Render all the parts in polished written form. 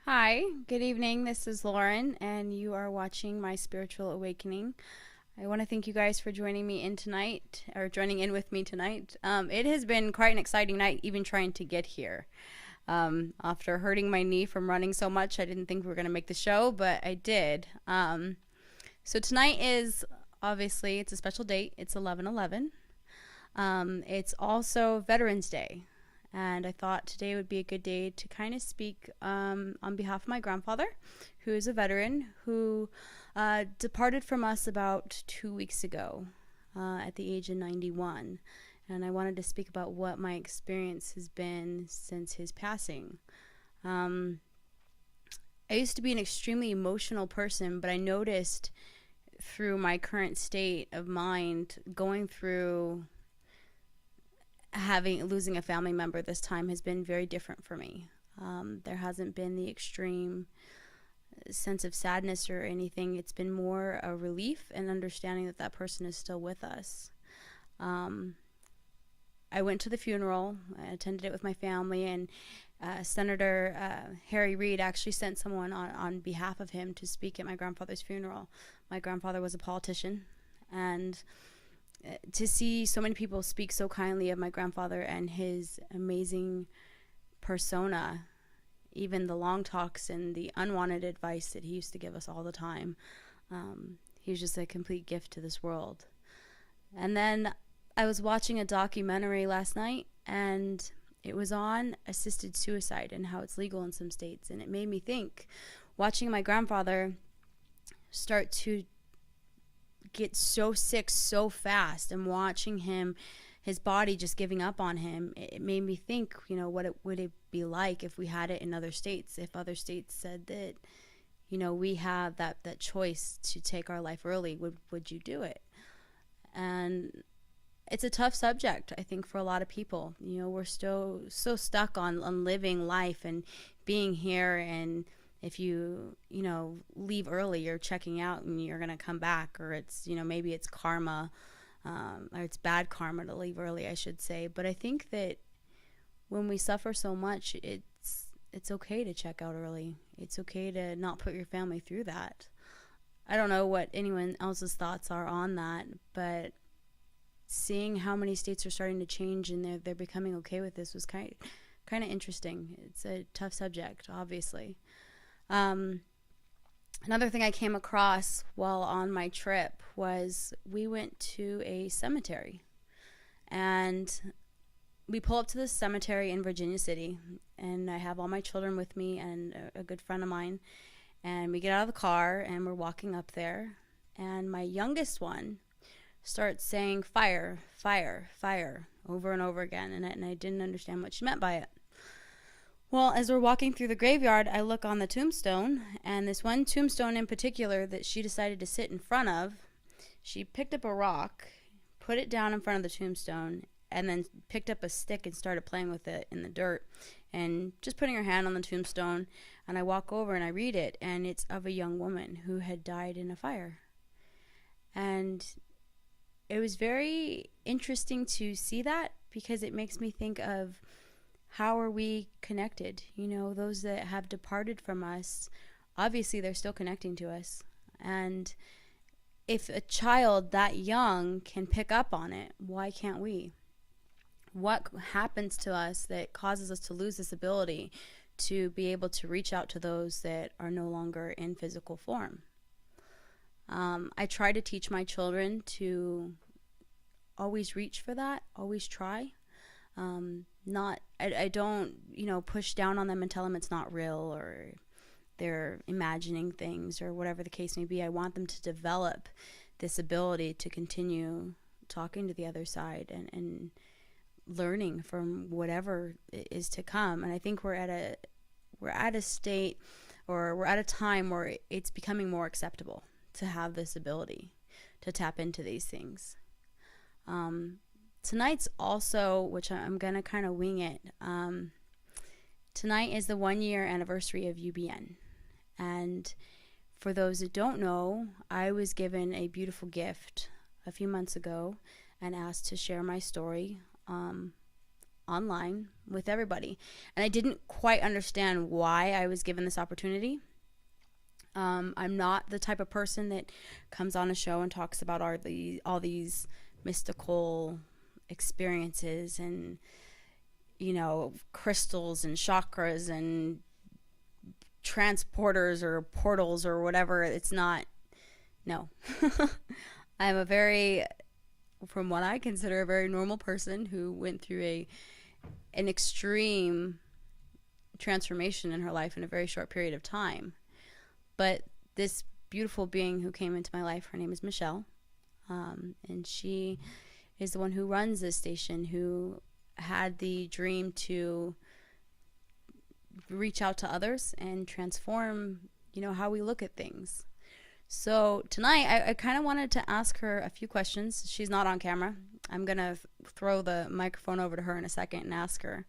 Hi, good evening. This is Lauren, and you are watching My Spiritual Awakening. I want to thank you guys for joining me in tonight, or joining in with me tonight. It has been quite an exciting night, even trying to get here. After hurting my knee from running so much, I didn't think we were going to make the show, but I did. So tonight is obviously it's a special date. It's 11/11. It's also Veterans Day. And I thought today would be a good day to kind of speak on behalf of my grandfather, who is a veteran who departed from us about 2 weeks ago at the age of 91. And I wanted to speak about what my experience has been since his passing. I used to be an extremely emotional person, but I noticed through my current state of mind, going through losing a family member this time has been very different for me. There hasn't been the extreme sense of sadness or anything. It's been more a relief and understanding that that person is still with us. I went to the funeral, I attended it with my family, and Senator Harry Reid actually sent someone on behalf of him to speak at my grandfather's funeral. My grandfather was a politician, and to see so many people speak so kindly of my grandfather and his amazing persona, even the long talks and the unwanted advice that he used to give us all the time, he was just a complete gift to this world. And then I was watching a documentary last night, and it was on assisted suicide and how it's legal in some states, and it made me think, watching my grandfather start to get so sick so fast and watching his body just giving up on him, it made me think, what would it be like if we had it in other states, if other states said that, we have that choice to take our life early, would you do it? And it's a tough subject, I think, for a lot of people. We're still so stuck on living life and being here, and if you leave early, you're checking out and you're going to come back, or it's maybe it's karma, or it's bad karma to leave early, I should say. But I think that when we suffer so much, it's okay to check out early. It's okay to not put your family through that. I don't know what anyone else's thoughts are on that, but seeing how many states are starting to change and they're becoming okay with this was kind of interesting. It's a tough subject, obviously. Another thing I came across while on my trip was we went to a cemetery, and we pull up to this cemetery in Virginia City, and I have all my children with me and a good friend of mine, and we get out of the car and we're walking up there, and my youngest one starts saying fire, fire, fire over and over again, and I didn't understand what she meant by it. Well, as we're walking through the graveyard, I look on the tombstone, and this one tombstone in particular that she decided to sit in front of, she picked up a rock, put it down in front of the tombstone, and then picked up a stick and started playing with it in the dirt and just putting her hand on the tombstone. And I walk over and I read it, and it's of a young woman who had died in a fire. And it was very interesting to see that, because it makes me think of, how are we connected? Those that have departed from us, obviously they're still connecting to us. And if a child that young can pick up on it, why can't we? What happens to us that causes us to lose this ability to be able to reach out to those that are no longer in physical form? I try to teach my children to always reach for that, always try. I don't, push down on them and tell them it's not real, or they're imagining things, or whatever the case may be. I want them to develop this ability to continue talking to the other side and learning from whatever is to come. And I think we're at a state, or we're at a time where it's becoming more acceptable to have this ability to tap into these things. Tonight's also, which I'm going to kind of wing it, tonight is the 1-year anniversary of UBN. And for those that don't know, I was given a beautiful gift a few months ago and asked to share my story online with everybody. And I didn't quite understand why I was given this opportunity. I'm not the type of person that comes on a show and talks about all these mystical experiences and, crystals and chakras and transporters or portals or whatever. It's not, no. I'm from what I consider, a very normal person who went through an extreme transformation in her life in a very short period of time. But this beautiful being who came into my life, her name is Michelle, and she is the one who runs this station, who had the dream to reach out to others and transform, how we look at things. So tonight, I kind of wanted to ask her a few questions. She's not on camera. I'm going to throw the microphone over to her in a second and ask her.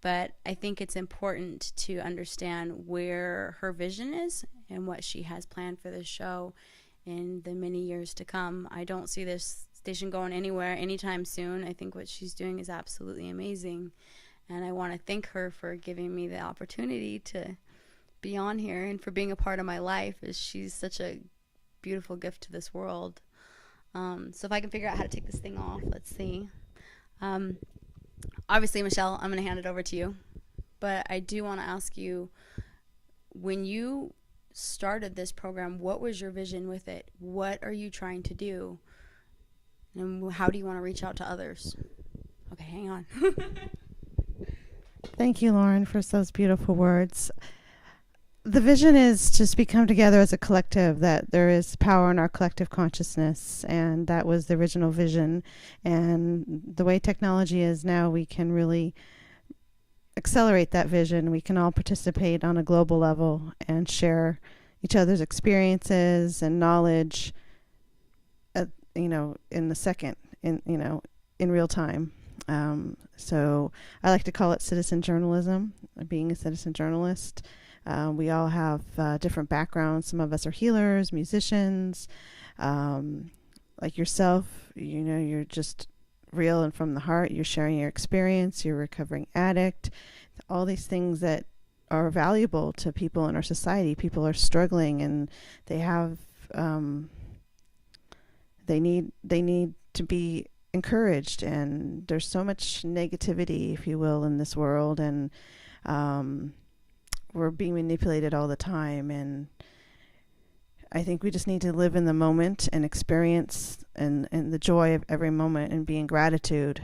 But I think it's important to understand where her vision is and what she has planned for this show in the many years to come. I don't see this station going anywhere anytime soon. I think what she's doing is absolutely amazing. And I want to thank her for giving me the opportunity to be on here and for being a part of my life, as she's such a beautiful gift to this world. So if I can figure out how to take this thing off, let's see. Obviously, Michelle, I'm going to hand it over to you. But I do want to ask you, when you started this program, what was your vision with it? What are you trying to do? And how do you want to reach out to others? Okay, hang on. Thank you, Lauren, for those beautiful words. The vision is just become together as a collective, that there is power in our collective consciousness, and that was the original vision. And the way technology is now, we can really accelerate that vision. We can all participate on a global level and share each other's experiences and knowledge, in the second, in real time. So I like to call it citizen journalism, being a citizen journalist. We all have different backgrounds. Some of us are healers, musicians, like yourself. You're just real and from the heart. You're sharing your experience. You're a recovering addict. All these things that are valuable to people in our society. People are struggling, and they have they need to be encouraged. And there's so much negativity, if you will, in this world, and we're being manipulated all the time. And I think we just need to live in the moment and experience and the joy of every moment, and be in gratitude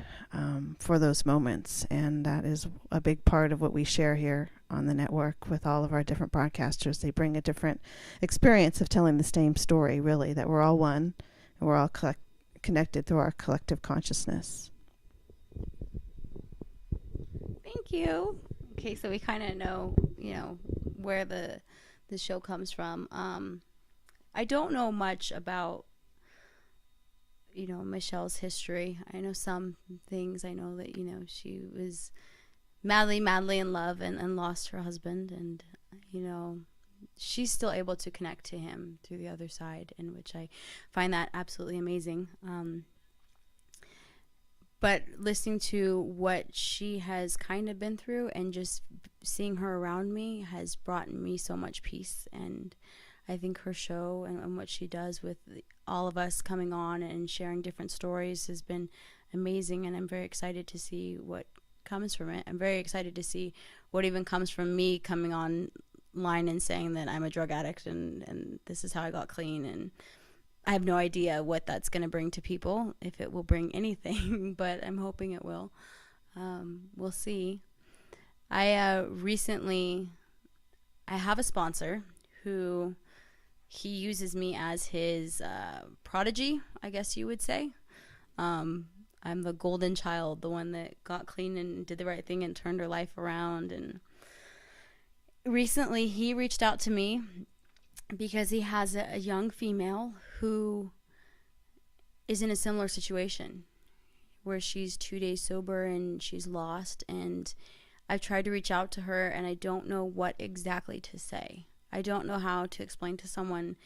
for those moments. And that is a big part of what we share here on the network with all of our different broadcasters. They bring a different experience of telling the same story, really, that we're all one and we're all connected through our collective consciousness. Thank you. Okay, so we kind of know, where the show comes from. I don't know much about, Michelle's history. I know some things. I know that, she was madly in love and lost her husband. And, she's still able to connect to him through the other side, in which I find that absolutely amazing. But listening to what she has kind of been through and just seeing her around me has brought me so much peace. And I think her show and what she does with all of us coming on and sharing different stories has been amazing. And I'm very excited to see what comes from it. I'm very excited to see what even comes from me coming online and saying that I'm a drug addict and this is how I got clean. And I have no idea what that's going to bring to people, if it will bring anything, but I'm hoping it will. We'll see. I have a sponsor who he uses me as his prodigy, I guess you would say. I'm the golden child, the one that got clean and did the right thing and turned her life around. And recently he reached out to me because he has a young female who is in a similar situation where she's 2 days sober and she's lost. And I've tried to reach out to her, and I don't know what exactly to say. I don't know how to explain to someone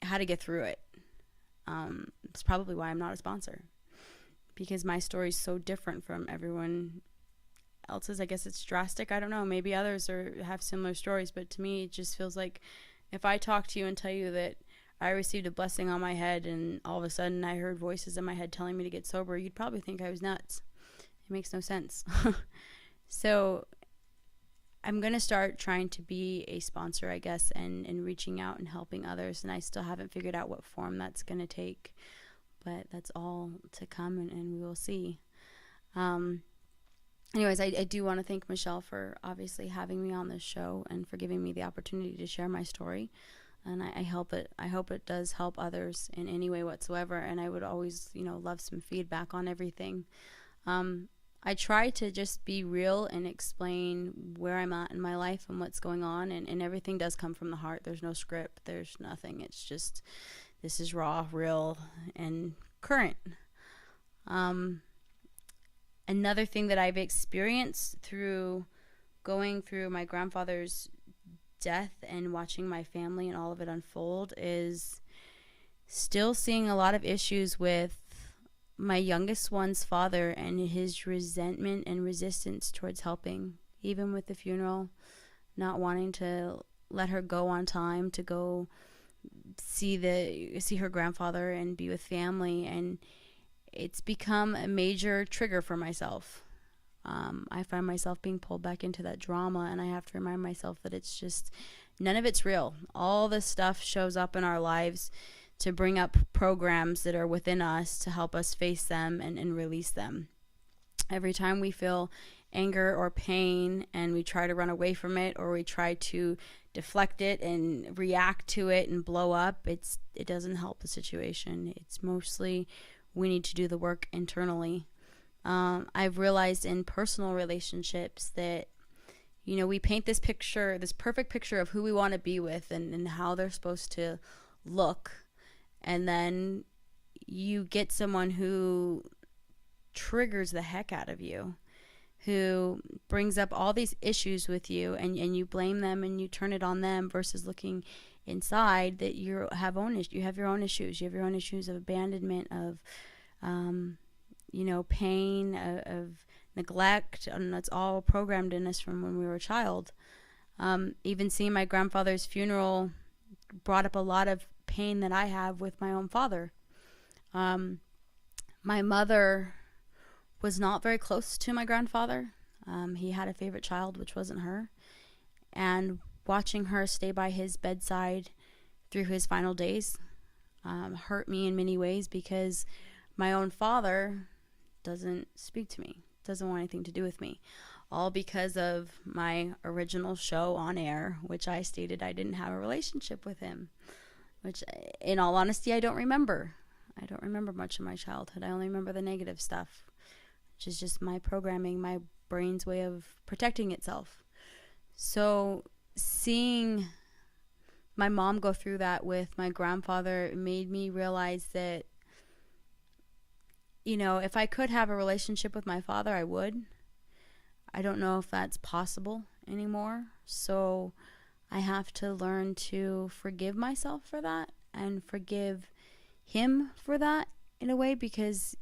how to get through it. It's probably why I'm not a sponsor. because my story is so different from everyone else's. I guess it's drastic. I don't know. Maybe others have similar stories, but to me, it just feels like if I talk to you and tell you that I received a blessing on my head and all of a sudden I heard voices in my head telling me to get sober, you'd probably think I was nuts. It makes no sense. So I'm going to start trying to be a sponsor, I guess, and reaching out and helping others. And I still haven't figured out what form that's going to take, but that's all to come, and we will see. Anyways, I do want to thank Michelle for obviously having me on this show and for giving me the opportunity to share my story. And I hope it does help others in any way whatsoever. And I would always, love some feedback on everything. I try to just be real and explain where I'm at in my life and what's going on. And everything does come from the heart. There's no script. There's nothing. It's just, this is raw, real, and current. Another thing that I've experienced through going through my grandfather's death and watching my family and all of it unfold is still seeing a lot of issues with my youngest one's father and his resentment and resistance towards helping, even with the funeral, not wanting to let her go on time to go see her grandfather and be with family. And it's become a major trigger for myself. I find myself being pulled back into that drama, and I have to remind myself that it's just, none of it's real. All this stuff shows up in our lives to bring up programs that are within us to help us face them and release them. Every time we feel anger or pain and we try to run away from it, or we try to deflect it and react to it and blow up, it doesn't help the situation. It's mostly we need to do the work internally. I've realized in personal relationships that, we paint this picture, this perfect picture of who we want to be with and how they're supposed to look. And then you get someone who triggers the heck out of you, who brings up all these issues with you, and you blame them and you turn it on them versus looking inside that you have your own issues. You have your own issues of abandonment, of pain, of neglect, and that's all programmed in us from when we were a child. Even seeing my grandfather's funeral brought up a lot of pain that I have with my own father. My mother was not very close to my grandfather. He had a favorite child, which wasn't her. And watching her stay by his bedside through his final days hurt me in many ways, because my own father doesn't speak to me, doesn't want anything to do with me, all because of my original show on air, which I stated I didn't have a relationship with him, which in all honesty, I don't remember. I don't remember much of my childhood. I only remember the negative stuff, which is just my programming, my brain's way of protecting itself. So seeing my mom go through that with my grandfather made me realize that, if I could have a relationship with my father, I would. I don't know if that's possible anymore. So I have to learn to forgive myself for that and forgive him for that in a way, because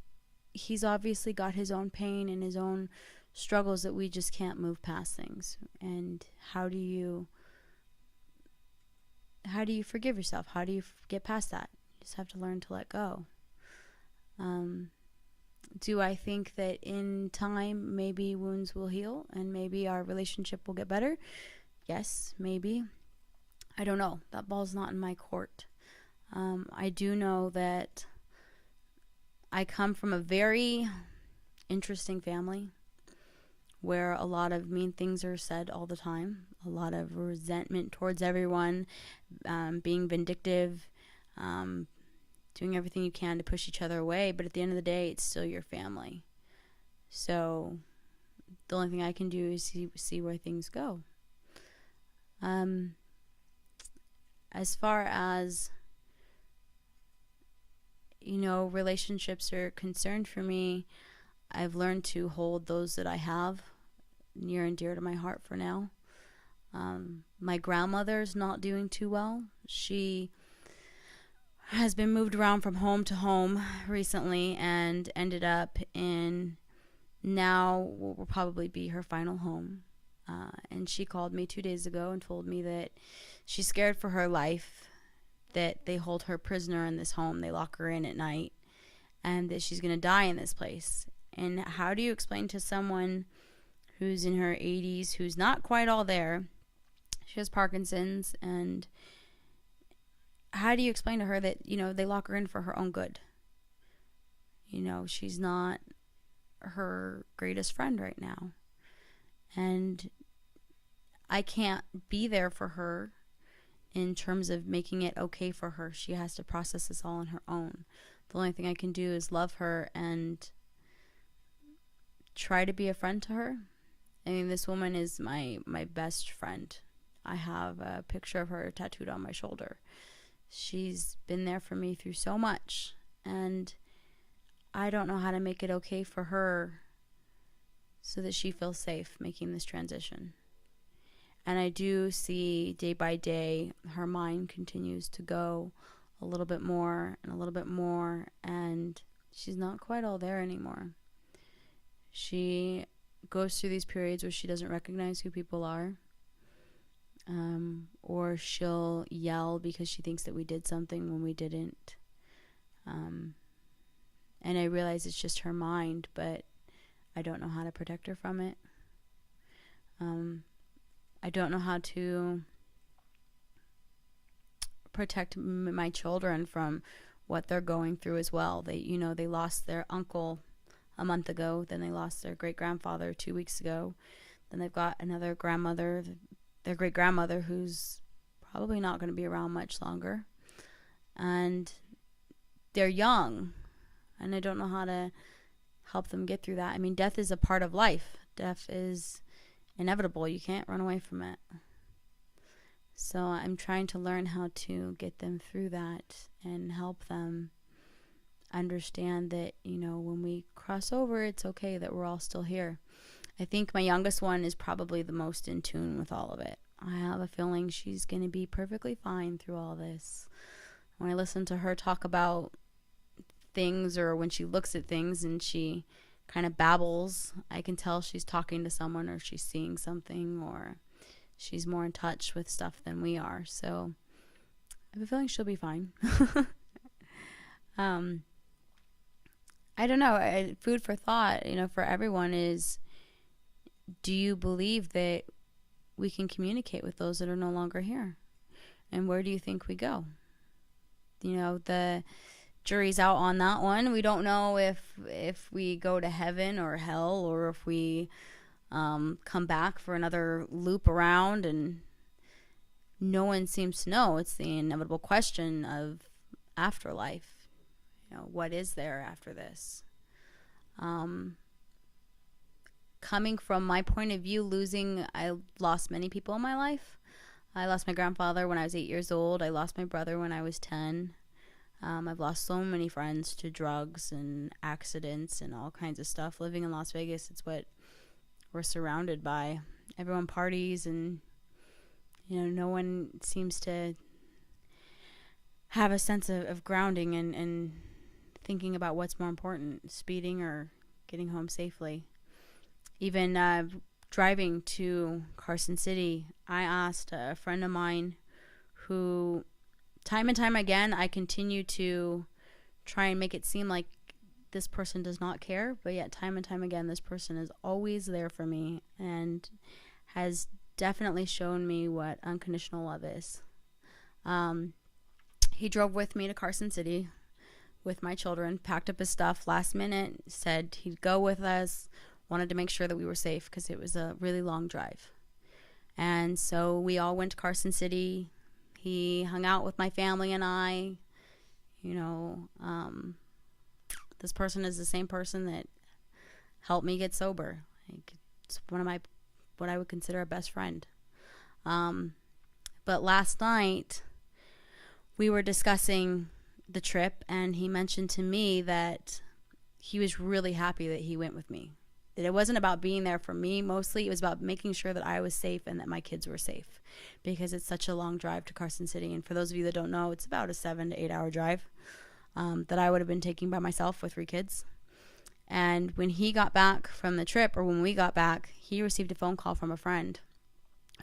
he's obviously got his own pain and his own struggles that we just can't move past things. And how do you forgive yourself? How do you get past that? You just have to learn to let go. Do I think that in time maybe wounds will heal and maybe our relationship will get better? Yes, maybe. I don't know. That ball's not in my court. I do know that I come from a very interesting family where a lot of mean things are said all the time, a lot of resentment towards everyone, being vindictive, doing everything you can to push each other away, but at the end of the day, it's still your family. So the only thing I can do is see where things go. As far as, relationships are concerned for me, I've learned to hold those that I have near and dear to my heart for now. My grandmother's not doing too well. has been moved around from home to home recently and ended up in now what will probably be her final home. And she called me 2 days ago and told me that she's scared for her life, that they hold her prisoner in this home. They lock her in at night, and that she's going to die in this place. And how do you explain to someone who's in her 80s, who's not quite all there? She has Parkinson's, and how do you explain to her that, they lock her in for her own good? She's not her greatest friend right now. And I can't be there for her in terms of making it okay for her. She has to process this all on her own. The only thing I can do is love her and try to be a friend to her. I mean, this woman is my best friend. I have a picture of her tattooed on my shoulder. She's been there for me through so much, and I don't know how to make it okay for her so that she feels safe making this transition. And I do see day by day her mind continues to go a little bit more and a little bit more, and she's not quite all there anymore. She goes through these periods where she doesn't recognize who people are, or she'll yell because she thinks that we did something when we didn't. And I realize it's just her mind, but I don't know how to protect her from it. I don't know how to protect my children from what they're going through as well. They lost their uncle a month ago. Then they lost their great-grandfather 2 weeks ago. Then they've got another grandmother, their great-grandmother, who's probably not going to be around much longer. And they're young, and I don't know how to help them get through that. I mean, death is a part of life. Death is inevitable. You can't run away from it. So I'm trying to learn how to get them through that and help them understand that, when we cross over, it's okay that we're all still here. I think my youngest one is probably the most in tune with all of it. I have a feeling she's going to be perfectly fine through all this. When I listen to her talk about things, or when she looks at things and she kind of babbles, I can tell she's talking to someone, or she's seeing something, or she's more in touch with stuff than we are. So I have a feeling she'll be fine. I don't know. Food for thought, for everyone is, do you believe that we can communicate with those that are no longer here? And where do you think we go? The jury's out on that one. We don't know if we go to heaven or hell, or if we come back for another loop around, and no one seems to know. It's the inevitable question of afterlife. What is there after this? Coming from my point of view, I lost many people in my life. I lost my grandfather when I was 8 years old. I lost my brother when I was 10. I've lost so many friends to drugs and accidents and all kinds of stuff. Living in Las Vegas, it's what we're surrounded by. Everyone parties, and no one seems to have a sense of grounding and thinking about what's more important, speeding or getting home safely. Even driving to Carson City, I asked a friend of mine who, time and time again, I continue to try and make it seem like this person does not care, but yet time and time again, this person is always there for me and has definitely shown me what unconditional love is. He drove with me to Carson City with my children, packed up his stuff last minute, said he'd go with us, wanted to make sure that we were safe because it was a really long drive. And so we all went to Carson City. He hung out with my family and I. This person is the same person that helped me get sober. It's one of what I would consider a best friend. But last night we were discussing the trip, and he mentioned to me that he was really happy that he went with me. it wasn't about being there for me mostly. It was about making sure that I was safe and that my kids were safe, because it's such a long drive to Carson City. And for those of you that don't know, it's about a 7 to 8 hour drive that I would have been taking by myself with 3 kids. And when he got back from the trip, or when we got back, he received a phone call from a friend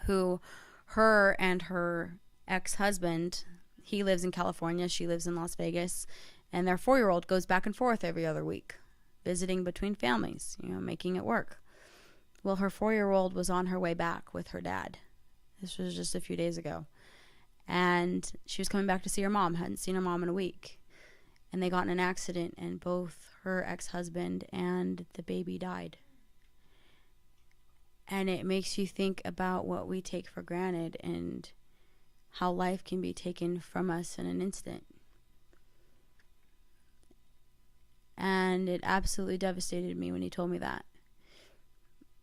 who, her and her ex-husband, he lives in California, she lives in Las Vegas, and their 4-year-old goes back and forth every other week, visiting between families, making it work. Well, her 4-year-old was on her way back with her dad. This was just a few days ago. And she was coming back to see her mom, hadn't seen her mom in a week. And they got in an accident, and both her ex-husband and the baby died. And it makes you think about what we take for granted and how life can be taken from us in an instant. And it absolutely devastated me when he told me that.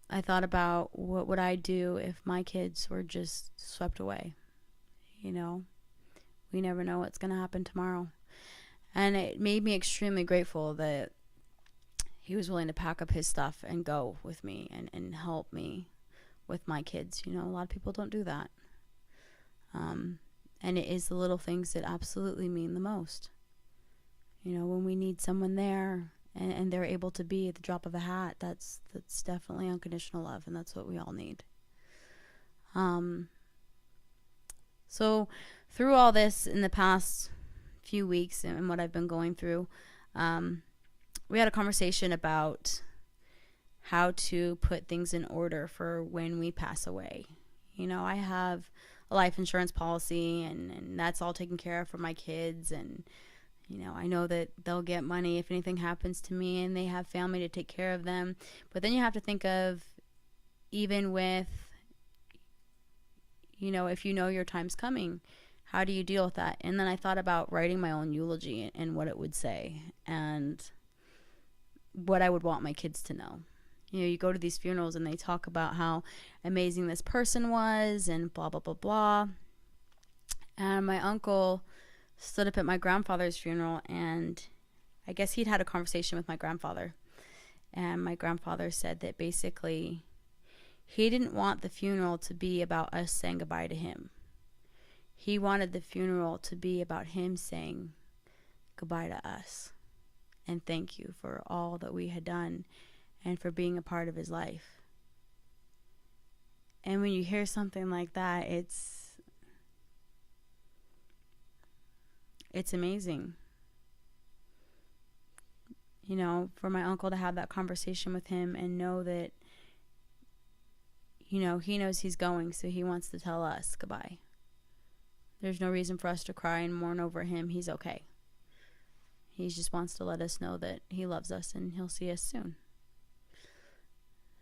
I thought about what would I do if my kids were just swept away. We never know what's going to happen tomorrow. And it made me extremely grateful that he was willing to pack up his stuff and go with me and help me with my kids. A lot of people don't do that. And it is the little things that absolutely mean the most. When we need someone there and they're able to be at the drop of a hat, that's definitely unconditional love, and that's what we all need. So through all this in the past few weeks and what I've been going through, we had a conversation about how to put things in order for when we pass away. I have a life insurance policy, and that's all taken care of for my kids, and I know that they'll get money if anything happens to me, and they have family to take care of them. But then you have to think of, even with, if your time's coming, how do you deal with that? And then I thought about writing my own eulogy and what it would say and what I would want my kids to know. You go to these funerals and they talk about how amazing this person was and blah, blah, blah, blah. And my uncle stood up at my grandfather's funeral, and I guess he'd had a conversation with my grandfather. And my grandfather said that basically he didn't want the funeral to be about us saying goodbye to him. He wanted the funeral to be about him saying goodbye to us and thank you for all that we had done and for being a part of his life. And when you hear something like that, it's amazing. For my uncle to have that conversation with him and know that, he knows he's going, so he wants to tell us goodbye. There's no reason for us to cry and mourn over him. He's okay. He just wants to let us know that he loves us and he'll see us soon.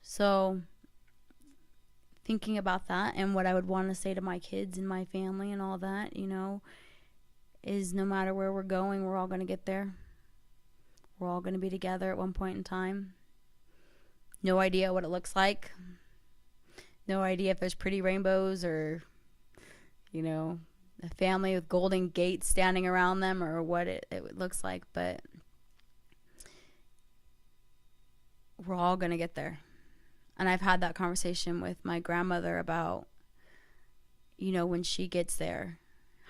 So, thinking about that and what I would want to say to my kids and my family and all that, is no matter where we're going, we're all going to get there. We're all going to be together at one point in time. No idea what it looks like. No idea if there's pretty rainbows or, a family with golden gates standing around them or what it looks like. But we're all going to get there. And I've had that conversation with my grandmother about, when she gets there,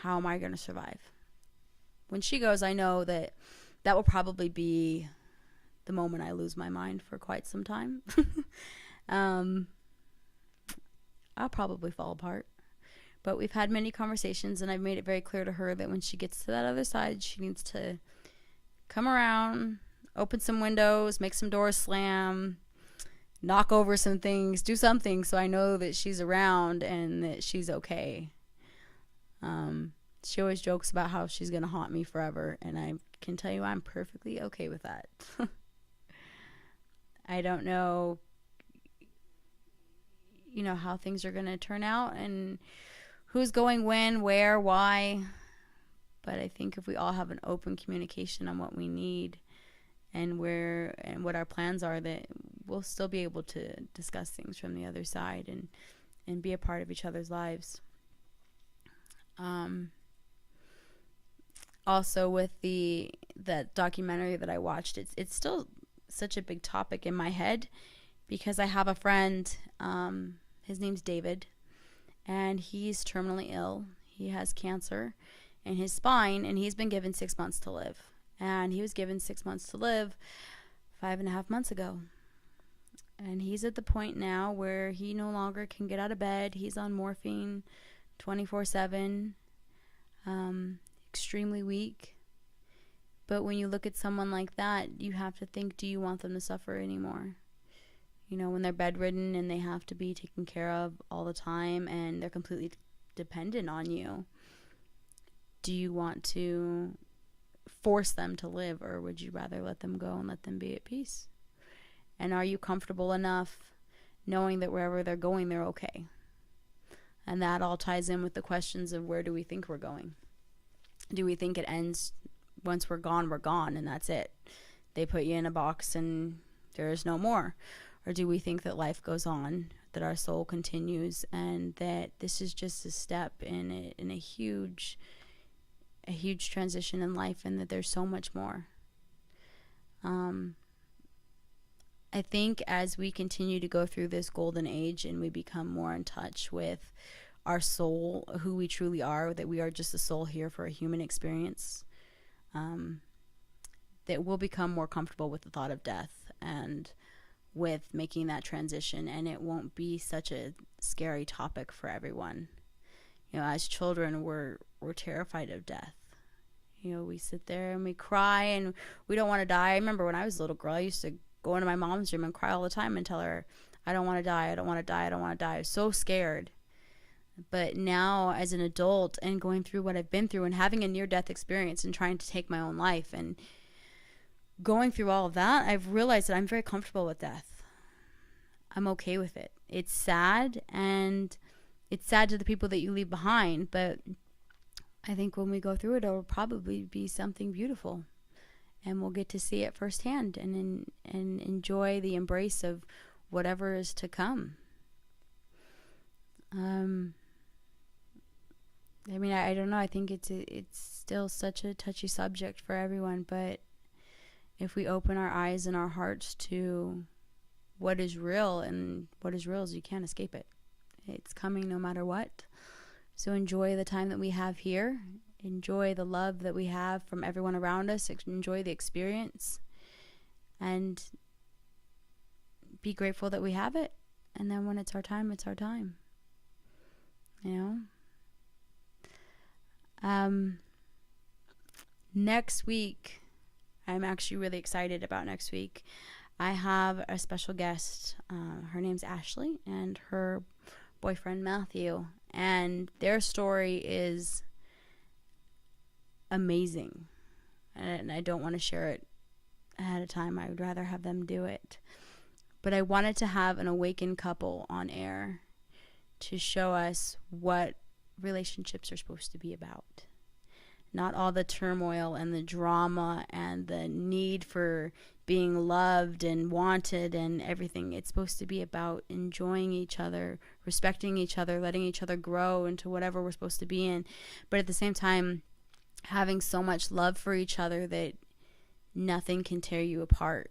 how am I going to survive? When she goes, I know that will probably be the moment I lose my mind for quite some time. I'll probably fall apart. But we've had many conversations, and I've made it very clear to her that when she gets to that other side, she needs to come around, open some windows, make some doors slam, knock over some things, do something so I know that she's around and that she's okay. She always jokes about how she's going to haunt me forever, and I can tell you I'm perfectly okay with that. I don't know, how things are going to turn out and who's going when, where, why. But I think if we all have an open communication on what we need and where and what our plans are, that we'll still be able to discuss things from the other side and be a part of each other's lives. Also with that documentary that I watched, it's still such a big topic in my head, because I have a friend, his name's David, and he's terminally ill. He has cancer in his spine, and he's been given 6 months to live. And he was given 6 months to live 5.5 months ago. And he's at the point now where he no longer can get out of bed. He's on morphine 24/7, extremely weak. But when you look at someone like that, you have to think, do you want them to suffer anymore? You know, when they're bedridden and they have to be taken care of all the time and they're completely dependent on you, do you want to force them to live, or would you rather let them go and let them be at peace? And are you comfortable enough knowing that wherever they're going, they're okay? And that all ties in with the questions of, where do we think we're going? Do we think it ends once we're gone, and that's it? They put you in a box and there is no more. Or do we think that life goes on, that our soul continues, and that this is just a step in a huge transition in life, and that there's so much more? I think as we continue to go through this golden age and we become more in touch with our soul, who we truly are, that we are just a soul here for a human experience, that we'll become more comfortable with the thought of death and with making that transition, and it won't be such a scary topic for everyone. You know, as children, we're terrified of death. You know, we sit there and we cry and we don't want to die. I remember when I was a little girl, I used to go into my mom's room and cry all the time and tell her, I don't want to die, I don't want to die, I don't want to die. I was so scared. But now, as an adult and going through what I've been through and having a near-death experience and trying to take my own life and going through all of that, I've realized that I'm very comfortable with death. I'm okay with it. It's sad, and it's sad to the people that you leave behind, but I think when we go through it, it'll probably be something beautiful, and we'll get to see it firsthand and enjoy the embrace of whatever is to come. I mean, I don't know. I think it's still such a touchy subject for everyone, but if we open our eyes and our hearts to what is real, and what is real is you can't escape it. It's coming no matter what. So enjoy the time that we have here. Enjoy the love that we have from everyone around us. Enjoy the experience. And be grateful that we have it. And then when it's our time, it's our time. You know? Next week, I'm actually really excited about next week. I have a special guest. Her name's Ashley and her boyfriend Matthew, and their story is amazing, and I don't want to share it ahead of time. I would rather have them do it, but I wanted to have an awakened couple on air to show us what relationships are supposed to be about. Not all the turmoil and the drama and the need for being loved and wanted and everything. It's supposed to be about enjoying each other, respecting each other, letting each other grow into whatever we're supposed to be in. But at the same time, having so much love for each other that nothing can tear you apart.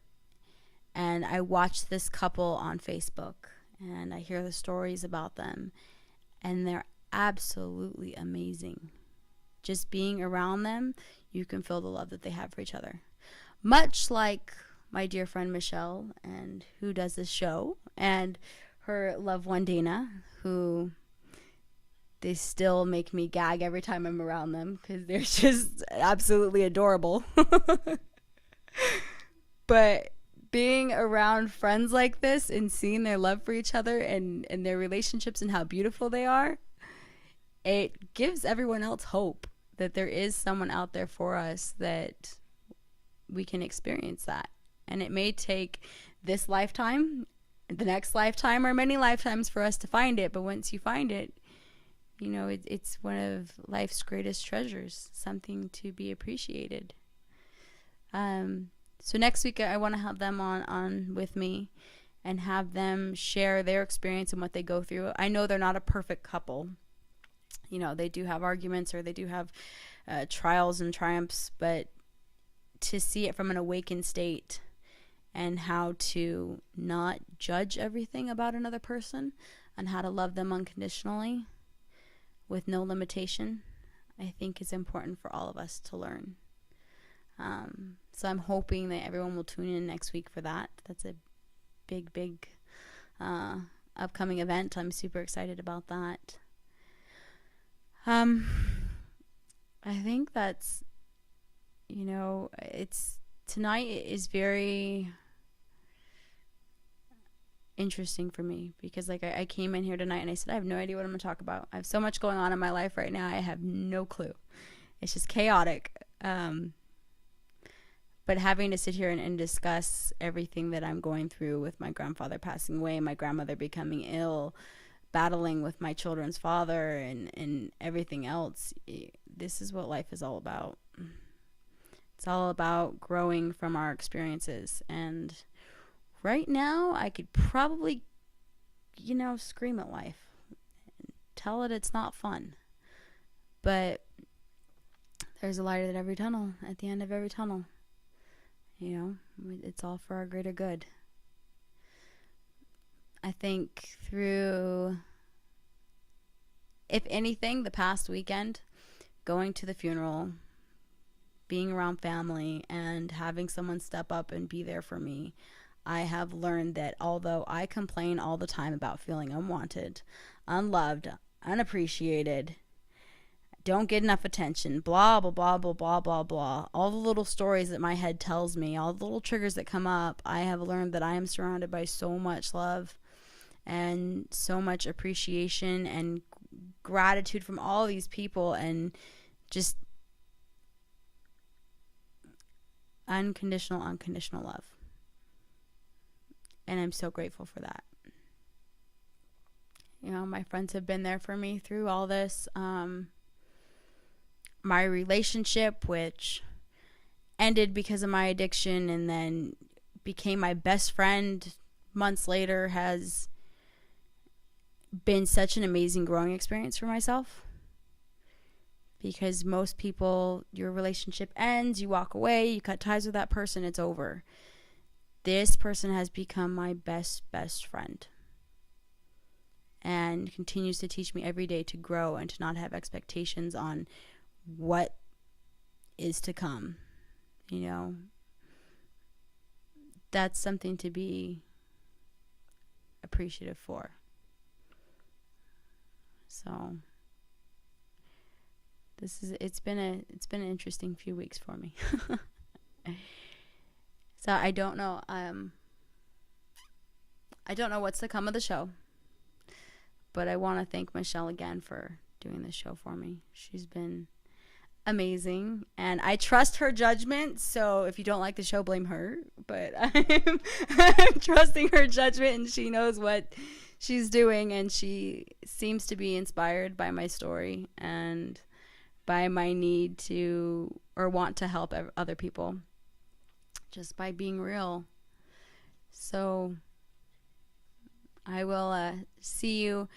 And I watch this couple on Facebook, and I hear the stories about them, and they're absolutely amazing. Just being around them, you can feel the love that they have for each other. Much like my dear friend Michelle, and who does this show, and her loved one Dana, who they still make me gag every time I'm around them because they're just absolutely adorable. But being around friends like this and seeing their love for each other and their relationships and how beautiful they are, it gives everyone else hope that there is someone out there for us, that we can experience that. And it may take this lifetime, the next lifetime, or many lifetimes for us to find it. But once you find it, you know, it's one of life's greatest treasures, something to be appreciated. So next week I want to have them on with me and have them share their experience and what they go through. I know they're not a perfect couple. You know, they do have arguments, or they do have trials and triumphs, but to see it from an awakened state and how to not judge everything about another person, and how to love them unconditionally with no limitation, I think is important for all of us to learn. So I'm hoping that everyone will tune in next week for that. That's a big upcoming event. I'm super excited about that. I think that's, it's tonight is very interesting for me, because like I came in here tonight and I said I have no idea what I'm going to talk about. I have so much going on in my life right now. I have no clue. It's just chaotic. But having to sit here and discuss everything that I'm going through with my grandfather passing away, my grandmother becoming ill, battling with my children's father, and everything else, this is what life is all about. It's all about growing from our experiences. And right now, I could probably, scream at life, tell it it's not fun. But there's a light at every tunnel, at the end of every tunnel. It's all for our greater good. I think through, if anything, the past weekend, going to the funeral, being around family, and having someone step up and be there for me, I have learned that although I complain all the time about feeling unwanted, unloved, unappreciated, don't get enough attention, blah, blah, blah, blah, blah, blah, blah, all the little stories that my head tells me, all the little triggers that come up, I have learned that I am surrounded by so much love and so much appreciation and gratitude from all these people, and just unconditional love. And I'm so grateful for that. My friends have been there for me through all this. My relationship, which ended because of my addiction and then became my best friend months later, has been such an amazing growing experience for myself. Because most people, your relationship ends, you walk away, you cut ties with that person, it's over. This person has become my best friend, and continues to teach me every day to grow and to not have expectations on what is to come. That's something to be appreciative for. So it's been an interesting few weeks for me. So I don't know what's to come of the show, but I want to thank Michelle again for doing this show for me. She's been amazing, and I trust her judgment. So if you don't like the show, blame her. But I'm trusting her judgment, and she knows what she's doing, and she seems to be inspired by my story and by my need to, or want to help other people just by being real. So I will see you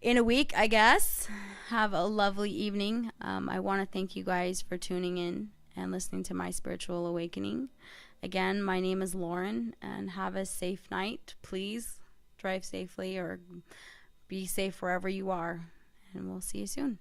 in a week, I guess. Have a lovely evening. I want to thank you guys for tuning in and listening to My Spiritual Awakening. Again, my name is Lauren, and have a safe night. Please drive safely or be safe wherever you are, and we'll see you soon.